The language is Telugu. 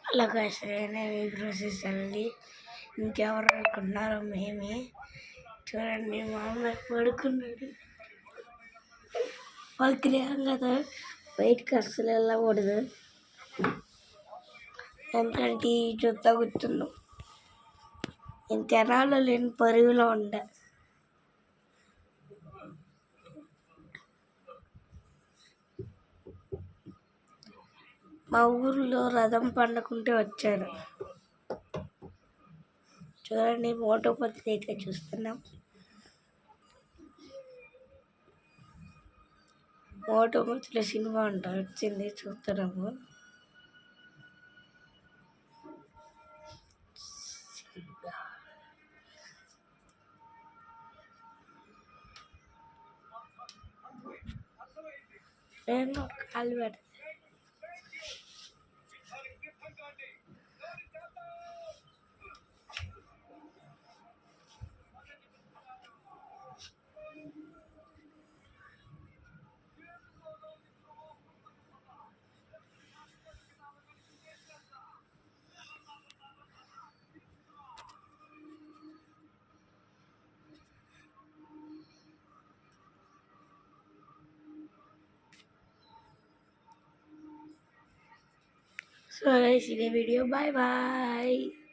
అలాగా శ్రేణి ప్రాసెస్ అండి. ఇంకెవరు అనుకుంటున్నారో మేమే. చూడండి మా అమ్మాయి పడుకున్నాడు. వాళ్ళకి లేం కదా, బయటకు అస్సలు వెళ్ళకూడదు, ఎందుకంటే చూస్తా కూర్చున్నాం. ఇంత ఎనాలో లేని పరుగులో ఉండే. మా ఊరిలో రథం పండుకుంటే వచ్చారు. చూడండి మోటో పత్తి అయితే చూస్తున్నాం. మోటో పత్తిలో సినిమా అంటారు వచ్చింది, చూస్తున్నాము. నేను కాలు పెడతా. So guys, in the video, bye bye.